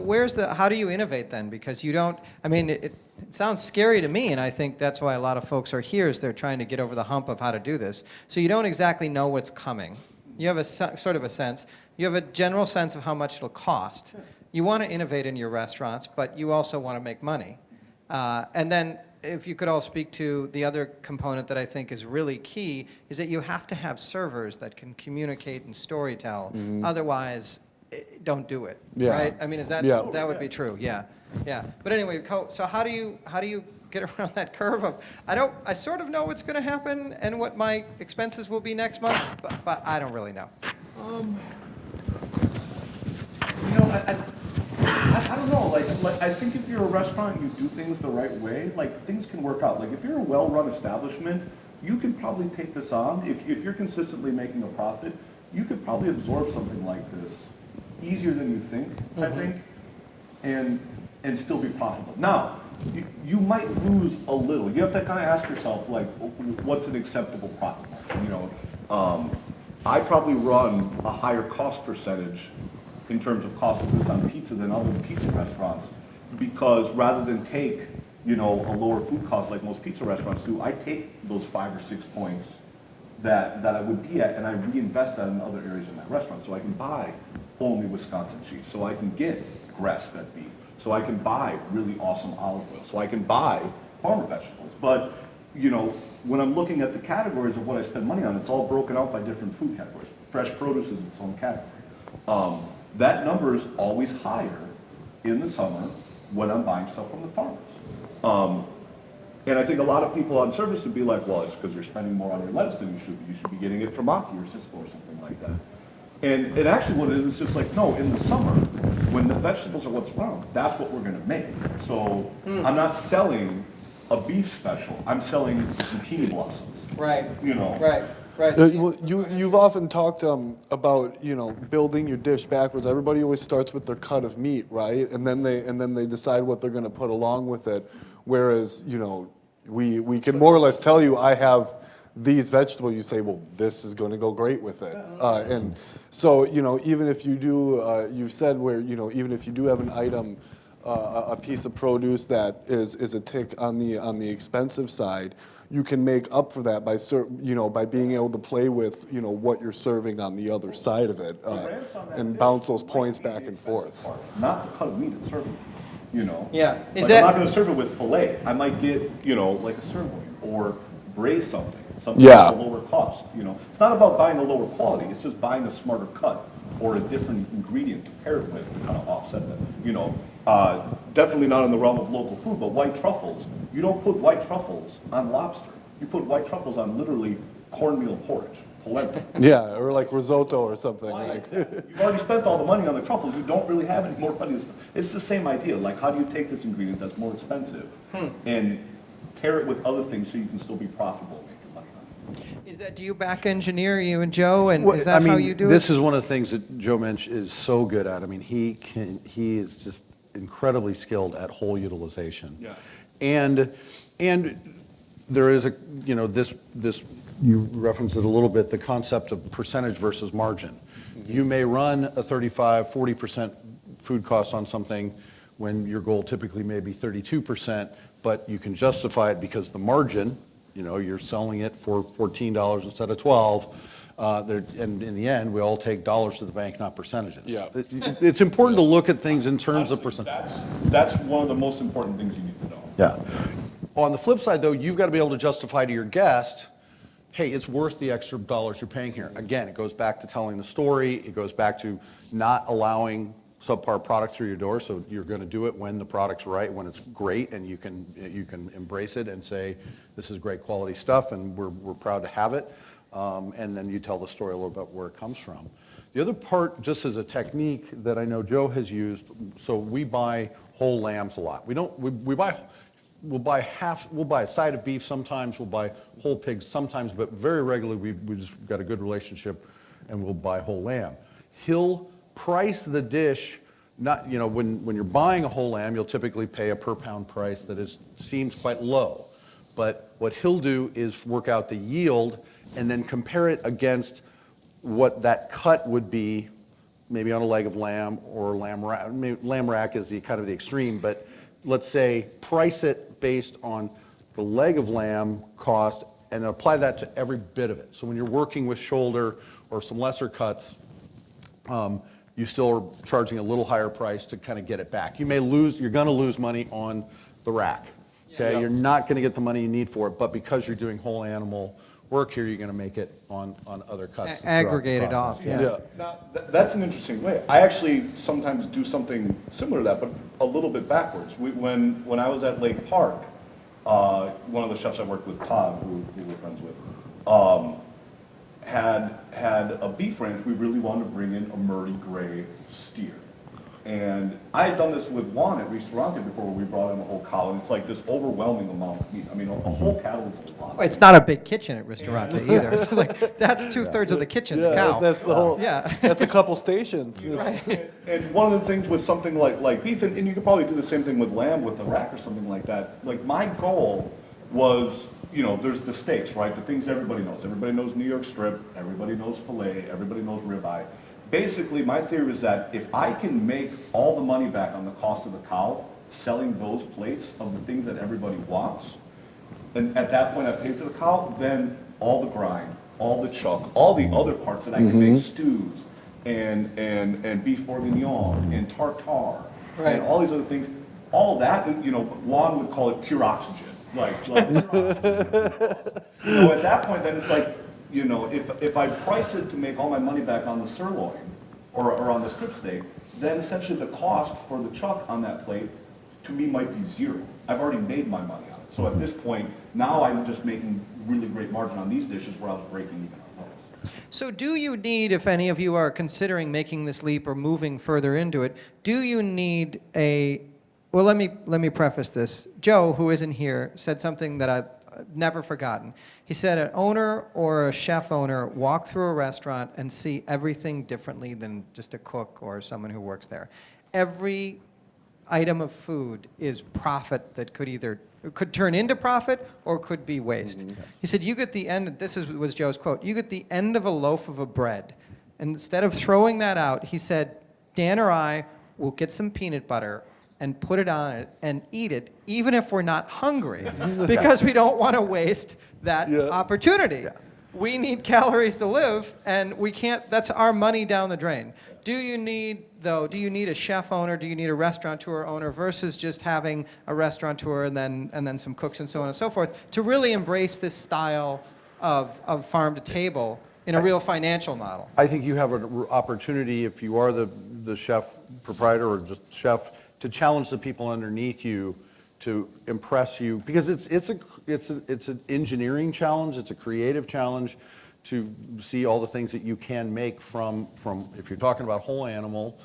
how do you innovate then? Because you don't, it sounds scary to me, and I think that's why a lot of folks are here, is they're trying to get over the hump of how to do this. So you don't exactly know what's coming. You have a sort of a sense. You have a general sense of how much it'll cost. You want to innovate in your restaurants, but you also want to make money. And then if you could all speak to the other component that I think is really key, is that you have to have servers that can communicate and storytell. Otherwise, don't do it, right? Is that that would be true? Yeah. But anyway, so how do you get around that curve of I sort of know what's going to happen and what my expenses will be next month, but I don't really know. I don't know. Like I think if you're a restaurant and you do things the right way, like, things can work out. Like, if you're a well-run establishment, you can probably take this on. If you're consistently making a profit, you could probably absorb something like this easier than you think, I think, and still be profitable. Now, you might lose a little. You have to kind of ask yourself, like, what's an acceptable profit margin? I probably run a higher cost percentage in terms of cost of goods on pizza than other pizza restaurants, because rather than take, a lower food cost like most pizza restaurants do, I take those 5 or 6 points that I would be at, and I reinvest that in other areas in that restaurant. So I can buy only Wisconsin cheese, so I can get grass-fed beef, so I can buy really awesome olive oil, so I can buy farmer vegetables. But, when I'm looking at the categories of what I spend money on, it's all broken out by different food categories. Fresh produce is its own category. That number is always higher in the summer when I'm buying stuff from the farmers. And I think a lot of people on service would be like, well, it's because you're spending more on your lettuce than you should be. You should be getting it from Aki or Cisco or something like that. And actually what it is, it's just like, no, in the summer, when the vegetables are what's around, that's what we're going to make. So I'm not selling a beef special. I'm selling zucchini blossoms. Right. You know. Right. Right. Well, you've often talked about building your dish backwards. Everybody always starts with their cut of meat, right? And then they decide what they're going to put along with it. Whereas we can more or less tell you I have these vegetables. You say, well, this is going to go great with it. And so even if you do, you've said where even if you do have an item, a piece of produce that is a tick on the expensive side, you can make up for that by being able to play with what you're serving on the other side of it, and bounce those points back and forth. Not the cut of meat it's serving. Yeah. Like, I'm not going to serve it with filet. I might get like a sirloin or braise something Yeah. at a lower cost. It's not about buying a lower quality. It's just buying a smarter cut or a different ingredient to pair it with to kind of offset that. Definitely not in the realm of local food, but white truffles. You don't put white truffles on lobster. You put white truffles on literally cornmeal porridge, polenta. Yeah, or like risotto or something. Why Like, is that? You've already spent all the money on the truffles. You don't really have any more money to spend. It's the same idea. Like, how do you take this ingredient that's more expensive and pair it with other things so you can still be profitable and make your money on it? Do you back engineer, you and Joe, and Well, is that I how mean, you do this it? is one of the things that Joe Mensch is so good at. I mean, he is just incredibly skilled at whole utilization. Yeah. And there is this you referenced it a little bit, the concept of percentage versus margin. You may run a 35-40% food cost on something when your goal typically may be 32%, but you can justify it because the margin, you're selling it for $14 instead of $12. And in the end, we all take dollars to the bank, not percentages. Yeah. It's important to look at things in terms of percent. That's one of the most important things you need to know. Yeah. On the flip side, though, you've got to be able to justify to your guest, hey, it's worth the extra dollars you're paying here. Again, it goes back to telling the story. It goes back to not allowing subpar product through your door. So you're going to do it when the product's right, when it's great, and you can embrace it and say, this is great quality stuff, and we're proud to have it. And then you tell the story a little bit where it comes from. The other part, just as a technique that I know Joe has used, so we buy whole lambs a lot. We'll buy a side of beef sometimes, we'll buy whole pigs sometimes, but very regularly we just got a good relationship and we'll buy whole lamb. He'll price the dish, not, when you're buying a whole lamb, you'll typically pay a per pound price that seems quite low. But what he'll do is work out the yield and then compare it against what that cut would be, maybe on a leg of lamb or lamb rack. Lamb rack is the kind of the extreme, but let's say price it based on the leg of lamb cost and apply that to every bit of it. So when you're working with shoulder or some lesser cuts, you still are charging a little higher price to kind of get it back. You're going to lose money on the rack. Okay, Yeah. You're not going to get the money you need for it, but because you're doing whole animal work here, you're going to make it on other cuts. Aggregate it off, yeah. yeah. Now, that's an interesting way. I actually sometimes do something similar to that, but a little bit backwards. When I was at Lake Park, one of the chefs I worked with, Todd, who we're friends with, had a beef ranch. We really wanted to bring in a Murray Gray steer. And I had done this with Juan at Restaurante before, where we brought in a whole cow, and it's like this overwhelming amount of meat. I mean, a whole cattle is a lot. Well, it's not a big kitchen at Restaurante either. It's like, that's 2/3 of the kitchen, the cow. That's the whole. Yeah. That's a couple stations. And one of the things with something like beef, and you could probably do the same thing with lamb with a rack or something like that. Like, my goal was, there's the steaks, right? The things everybody knows. Everybody knows New York strip. Everybody knows filet. Everybody knows ribeye. Basically, my theory is that if I can make all the money back on the cost of the cow, selling those plates of the things that everybody wants, and at that point I paid for the cow, then all the grind, all the chuck, all the other parts that I can make stews and beef bourguignon and tartare and all these other things, all that, Juan would call it pure oxygen. Like pure oxygen. At that point, then it's like, if I price it to make all my money back on the sirloin or on the strip steak, then essentially the cost for the chuck on that plate to me might be zero. I've already made my money on it. So at this point, now I'm just making really great margin on these dishes where I was breaking even on those. So do you need, if any of you are considering making this leap or moving further into it, do you need well, let me preface this. Joe, who isn't here, said something that never forgotten. He said an owner or a chef owner walk through a restaurant and see everything differently than just a cook or someone who works there. Every item of food is profit that could turn into profit or could be waste. He said, you get the end, was Joe's quote, you get the end of a loaf of a bread. And instead of throwing that out, he said, Dan or I will get some peanut butter and put it on it and eat it, even if we're not hungry, because we don't want to waste that opportunity. Yeah. We need calories to live, and we can't, that's our money down the drain. Do you need a chef owner, do you need a restaurateur owner versus just having a restaurateur and then some cooks and so on and so forth to really embrace this style of farm to table in a real financial model? I think you have an opportunity, if you are the chef proprietor or just chef, to challenge the people underneath you to impress you, because it's an engineering challenge, it's a creative challenge to see all the things that you can make from if you're talking about whole animal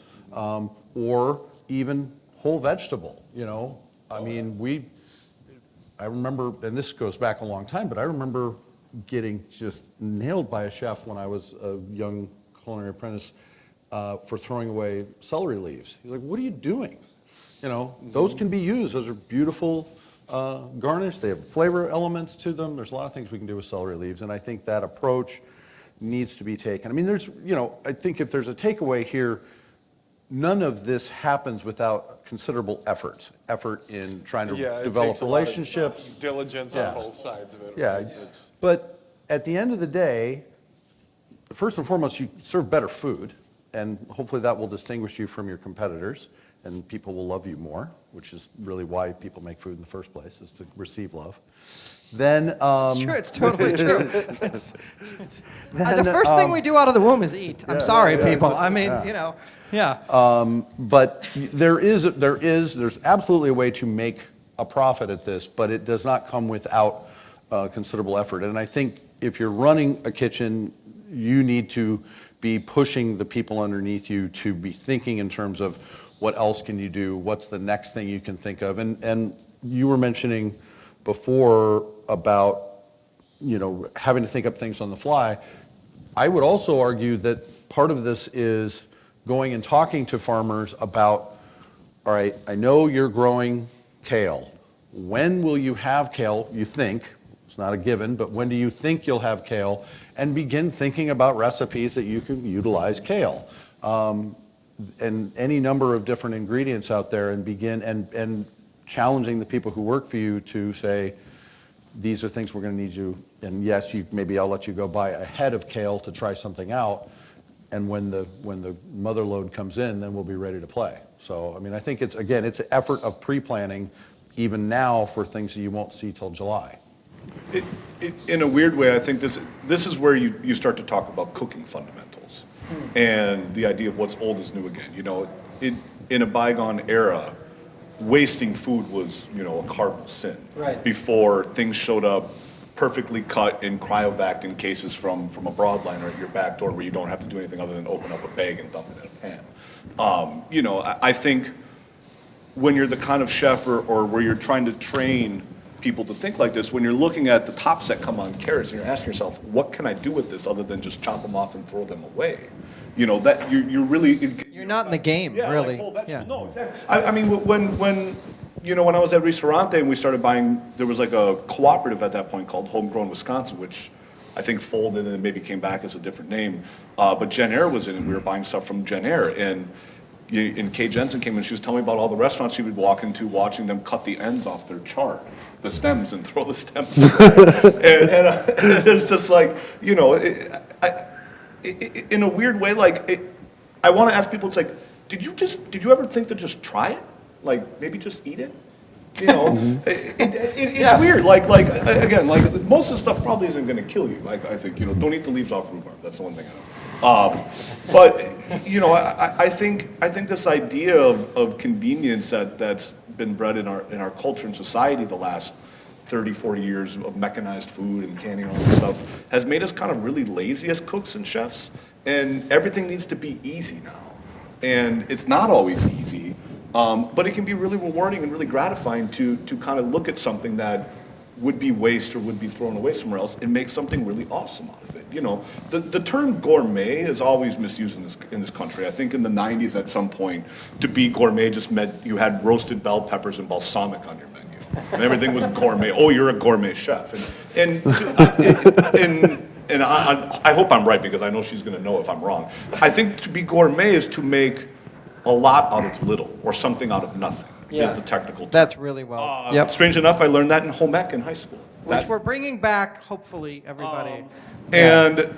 or even whole vegetable. I mean, I remember, and this goes back a long time, but I remember getting just nailed by a chef when I was a young culinary apprentice for throwing away celery leaves. He's like, "What are you doing?" Those can be used. Those are beautiful garnish. They have flavor elements to them. There's a lot of things we can do with celery leaves, and I think that approach needs to be taken. I mean, I think if there's a takeaway here, none of this happens without considerable effort in trying to develop relationships. Diligence on both sides of it. Yeah, Right? but at the end of the day, first and foremost, you serve better food, and hopefully that will distinguish you from your competitors, and people will love you more, which is really why people make food in the first place, is to receive love. Then It's true. It's totally true. The first thing we do out of the womb is eat. I'm sorry, people. I mean, but there's absolutely a way to make a profit at this, but it does not come without considerable effort. And I think if you're running a kitchen, you need to be pushing the people underneath you to be thinking in terms of what else can you do, what's the next thing you can think of. And you were mentioning before about having to think up things on the fly. I would also argue that part of this is going and talking to farmers about, all right, I know you're growing kale. When will you have kale? You think, it's not a given, but when do you think you'll have kale? And begin thinking about recipes that you can utilize kale. And any number of different ingredients out there, and begin and challenging the people who work for you to say, these are things we're going to need you, and yes, maybe I'll let you go buy a head of kale to try something out, and when the mother load comes in, then we'll be ready to play. So, I mean, I think it's an effort of pre-planning even now for things that you won't see till July. In a weird way, I think this is where you start to talk about cooking fundamentals and the idea of what's old is new again. In a bygone era, wasting food was, a cardinal sin. Right. Before things showed up perfectly cut and cryovac in cases from a broadliner at your back door where you don't have to do anything other than open up a bag and dump it in a pan. I think when you're the kind of chef or where you're trying to train people to think like this, when you're looking at the tops that come on carrots and you're asking yourself, what can I do with this other than just chop them off and throw them away? That you're really... You're not in the game, really. Like whole vegetable. No, exactly. I mean, when I was at Restaurante and we started buying, there was like a cooperative at that point called Homegrown Wisconsin, which I think folded and maybe came back as a different name. But Jen Air was in it, and we were buying stuff from Jen Air. And Kay Jensen came and she was telling me about all the restaurants she would walk into, watching them cut the ends off their char, the stems, and throw the stems away. and it's just like, in a weird way, I want to ask people, it's like, did you ever think to just try it? Like, maybe just eat it? It's weird. Again, most of the stuff probably isn't going to kill you. I think, don't eat the leaves off rhubarb. That's the one thing I know. But, I think this idea of convenience that's been bred in our culture and society the last 30, 40 years of mechanized food and canning and all this stuff has made us kind of really lazy as cooks and chefs, and everything needs to be easy now. And it's not always easy, but it can be really rewarding and really gratifying to kind of look at something that would be waste or would be thrown away somewhere else and make something really awesome out of it. You know, the term gourmet is always misused in this country. I think in the 90s at some point, to be gourmet just meant you had roasted bell peppers and balsamic on your menu. And everything was gourmet. Oh, you're a gourmet chef. And I hope I'm right because I know she's going to know if I'm wrong. I think to be gourmet is to make a lot out of little or something out of nothing. Yeah. Is the technical term. That's really well. Yep. Strange enough, I learned that in home ec in high school. Which we're bringing back, hopefully, everybody. And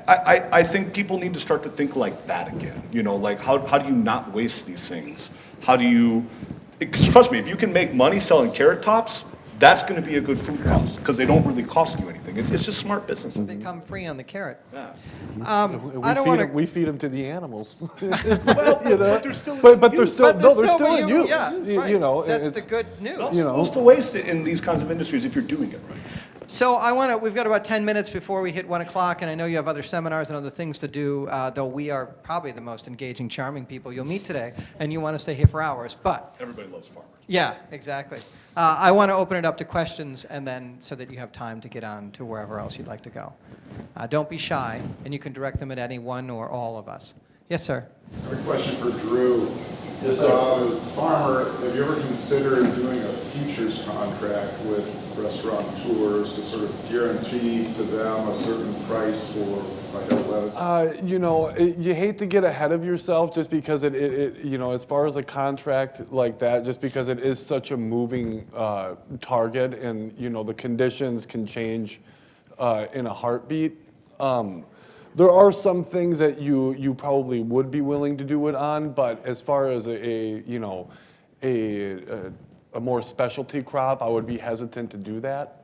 I think people need to start to think like that again. You know, like how do you not waste these things? How do you, 'cause trust me, if you can make money selling carrot tops, that's going to be a good food cost because they don't really cost you anything. It's just smart business. They come free on the carrot. Yeah. I don't want to. We feed them to the animals. Well, You know? but they're still But they're still, But no, they're still still being in used. use. Yeah, right. You know, That's it's- the good news. Not you know. supposed to waste it in these kinds of industries if you're doing it right. So we've got about 10 minutes before we hit 1 o'clock, and I know you have other seminars and other things to do, though we are probably the most engaging, charming people you'll meet today, and you want to stay here for hours. But, Everybody loves farmers. yeah, exactly. I want to open it up to questions, and then so that you have time to get on to wherever else you'd like to go. Don't be shy, and you can direct them at any one or all of us. Yes, sir. I have a question for Drew. Yes, sir. Farmer, have you ever considered doing a futures contract with restaurateurs to sort of guarantee to them a certain price for a hill lettuce? You know, you hate to get ahead of yourself just because you know, as far as a contract like that, just because it is such a moving target and, you know, the conditions can change in a heartbeat. There are some things that you probably would be willing to do it on, but as far as you know, a more specialty crop, I would be hesitant to do that.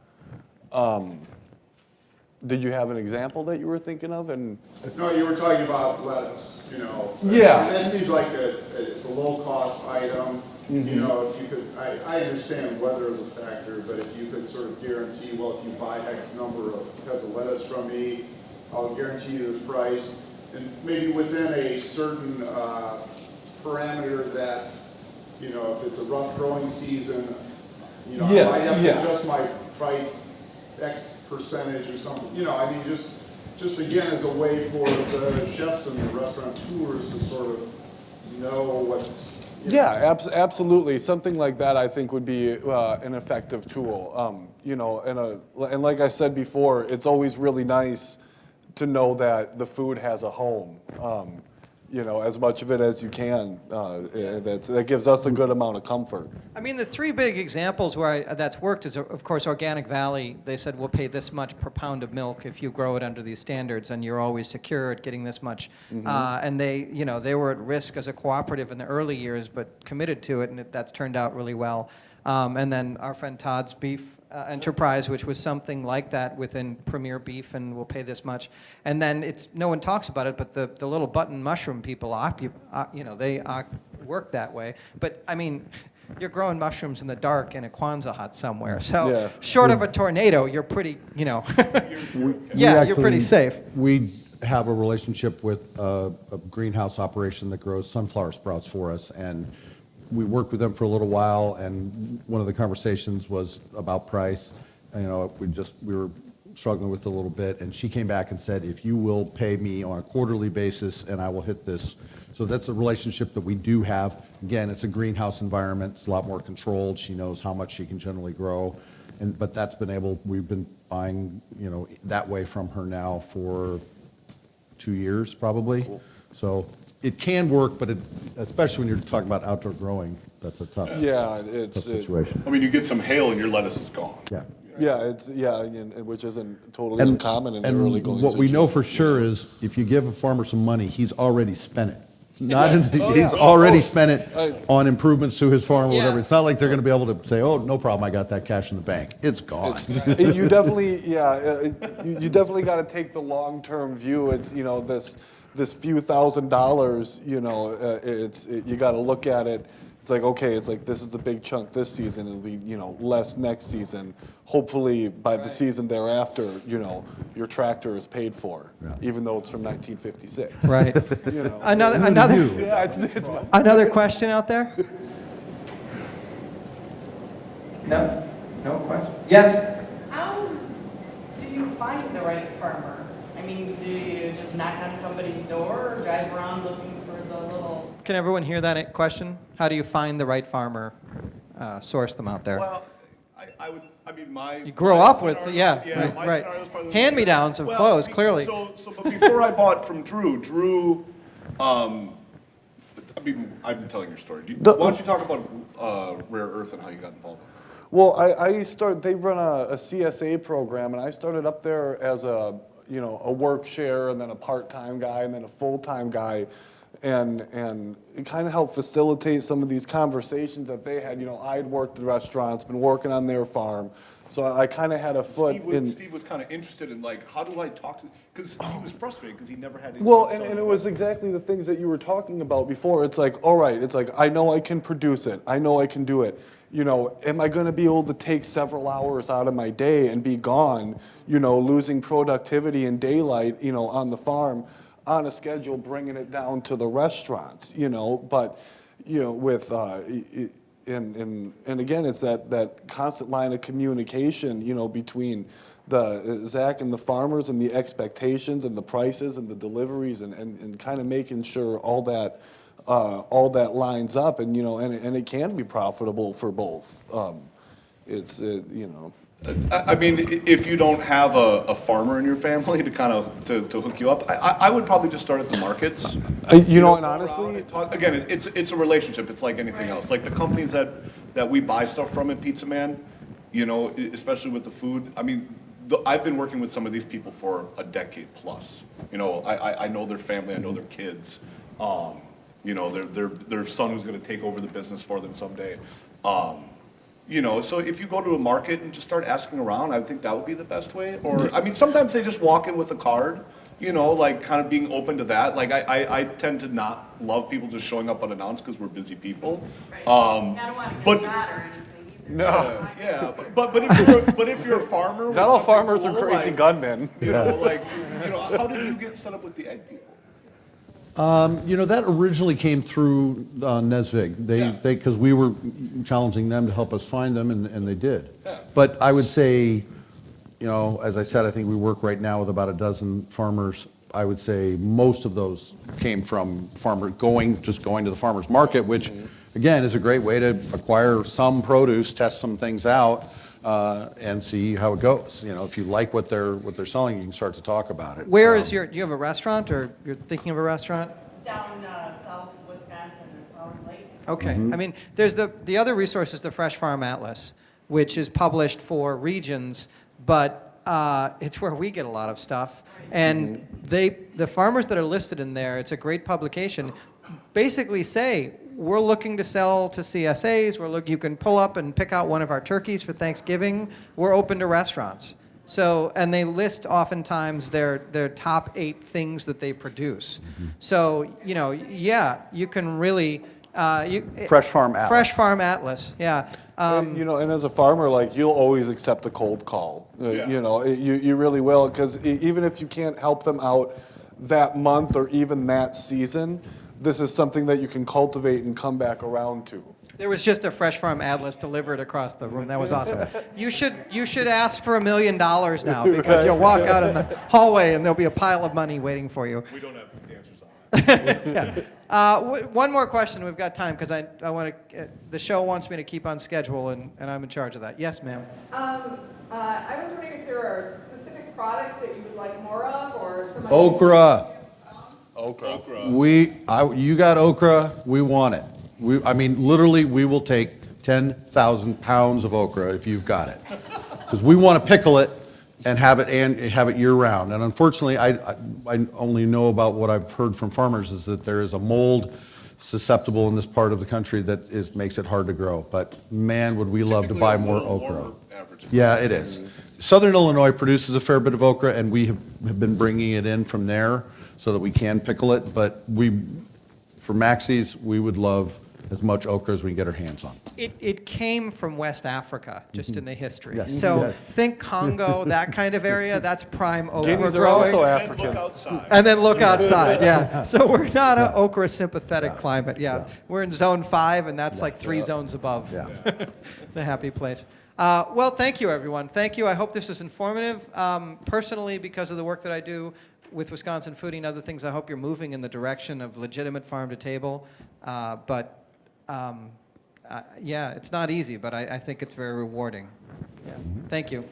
Did you have an example that you were thinking of? And No, you were talking about lettuce, you know. Yeah. That seems like it's a low-cost item. You know, if you could, I understand weather is a factor, but if you could sort of guarantee, well, if you buy X number of heads of lettuce from me, I'll guarantee you this price, and maybe within a certain parameter that, you know, if it's a rough growing season, you know, I Yes, might have yeah. to adjust my price X percentage or something, you know, I mean, just again, as a way for the chefs and the restaurateurs to sort of know what's, you know. yeah, absolutely. Something like that, I think, would be an effective tool. You know, and like I said before, it's always really nice to know that the food has a home. You know, as much of it as you can. That gives us a good amount of comfort. I mean, the three big examples where that's worked is, of course, Organic Valley. They said, we'll pay this much per pound of milk if you grow it under these standards, and you're always secure at getting this much. And they, you know, they were at risk as a cooperative in the early years, but committed to it, and that's turned out really well. And then our friend Todd's Beef Enterprise, which was something like that within Premier Beef, and we'll pay this much. And then no one talks about it, but the little button mushroom people, you know, they work that way. But I mean, you're growing mushrooms in the dark in a Kwanzaa hut somewhere. So Yeah. short of a tornado, you're pretty, you know, We you're pretty actually- safe. We have a relationship with a greenhouse operation that grows sunflower sprouts for us, and we worked with them for a little while, and one of the conversations was about price. You know, we were struggling with it a little bit, and she came back and said, if you will pay me on a quarterly basis, and I will hit this. So that's a relationship that we do have. Again, it's a greenhouse environment, it's a lot more controlled, she knows how much she can generally grow, but we've been buying, you know, that way from her now for 2 years, probably. So it can work, but especially when you're talking about outdoor growing, that's a tough situation. I mean, you get some hail and your lettuce is gone. Yeah. Which isn't totally uncommon in the early going. What we know for sure is if you give a farmer some money, he's already spent it. He's already spent it on improvements to his farm or whatever. It's not like they're going to be able to say, oh, no problem, I got that cash in the bank. It's gone. You definitely, you definitely got to take the long-term view. It's, you know, this few $1,000s, you know, you got to look at it. It's like, okay, it's like this is a big chunk this season. It'll be, you know, less next season. Hopefully, by the season thereafter, you know, your tractor is paid for, even though it's from 1956. Right. You know. Another question out there? No? No question. Yes? How do you find the right farmer? I mean, do you just knock on somebody's door or drive around looking for the little? Can everyone hear that question? How do you find the right farmer? Source them out there. Well, I mean, You grow my up with, scenario- yeah, my right. scenario's probably- Hand-me-downs of clothes, clearly. But before I bought from Drew, I mean, I've been telling your story. Why don't you talk about Rare Earth and how you got involved with it? Well, they run a CSA program, and I started up there as a work share, and then a part-time guy, and then a full-time guy, and it kind of helped facilitate some of these conversations that they had. I'd worked in restaurants, been working on their farm, so I kind of had a foot in. Steve was kind of interested in, like, how do I talk to, because he was frustrated because he never had any. Well, and it was exactly the things that you were talking about before. It's like, all right, it's like, I know I can produce it. I know I can do it. Am I going to be able to take several hours out of my day and be gone, losing productivity and daylight, on the farm, on a schedule, bringing it down to the restaurants, but, with, and again, it's that constant line of communication, between the Zach and the farmers and the expectations and the prices and the deliveries and kind of making sure all that lines up, and and it can be profitable for both. I mean, if you don't have a farmer in your family to kind of to hook you up, I would probably just start at the markets. And Go around honestly, and talk. Again, it's a relationship. It's like anything else. Like the companies that we buy stuff from at Pizza Man, especially with the food. I mean, I've been working with some of these people for a decade plus. I know their family. I know their kids. Their son who's going to take over the business for them someday. So if you go to a market and just start asking around, I think that would be the best way. Or, I mean, sometimes they just walk in with a card, like kind of being open to that. Like I tend to not love people just showing up unannounced because we're busy people. I don't want to but- get shot or anything either. no, Yeah, but if you're a farmer, with not all something farmers cool, are crazy like, gunmen. how did you get set up with the egg people? That originally came through Nesvig. Because we were challenging them to help us find them, and they did. Yeah. But I would say, as I said, I think we work right now with about a dozen farmers. I would say most of those came from just going to the farmer's market, which, again, is a great way to acquire some produce, test some things out, and see how it goes. If you like what they're selling, you can start to talk about it. Where is do you have a restaurant, or you're thinking of a restaurant? Down south Wisconsin and Flowers Lake. Okay. I mean, there's the other resource is the Fresh Farm Atlas, which is published for regions, but it's where we get a lot of stuff. And the farmers that are listed in there, it's a great publication, basically say, we're looking to sell to CSAs. You can pull up and pick out one of our turkeys for Thanksgiving. We're open to restaurants. So, and they list oftentimes their top 8 things that they produce. So, you can really Fresh Farm Atlas. Fresh Farm Atlas, yeah. And as a farmer, like, you'll always accept a cold call. Yeah. You really will, because even if you can't help them out that month or even that season, this is something that you can cultivate and come back around to. There was just a Fresh Farm Atlas delivered across the room. That was awesome. You should ask for $1 million now, because you'll walk out in the hallway and there'll be a pile of money waiting for you. We don't have answers on that. One more question. We've got time, because I want to. The show wants me to keep on schedule, and I'm in charge of that. Yes, ma'am. I was wondering if there are specific products that you would like more of, or some Okra. Okra. You got okra, we want it. Literally, we will take 10,000 pounds of okra if you've got it. Because we want to pickle it and have it year-round. And unfortunately, I only know about what I've heard from farmers is that there is a mold susceptible in this part of the country that makes it hard to grow. But man, would we love to Typically buy a more little okra. warmer average. Yeah, it is. Southern Illinois produces a fair bit of okra, and we have been bringing it in from there so that we can pickle it. But for Maxie's, we would love as much okra as we can get our hands on. It came from West Africa, just in the history. Yes. So Yes. think Congo, that kind of area. That's prime okra Guineas are growing. also And African. look outside. And then look outside, yeah. So we're not an okra sympathetic climate, yeah. We're in zone 5, and that's like 3 zones above Yeah. the happy place. Well, thank you, everyone. Thank you. I hope this is informative. Personally, because of the work that I do with Wisconsin Foodie and other things, I hope you're moving in the direction of legitimate farm to table. Yeah, it's not easy, but I think it's very rewarding. Yeah. Thank you.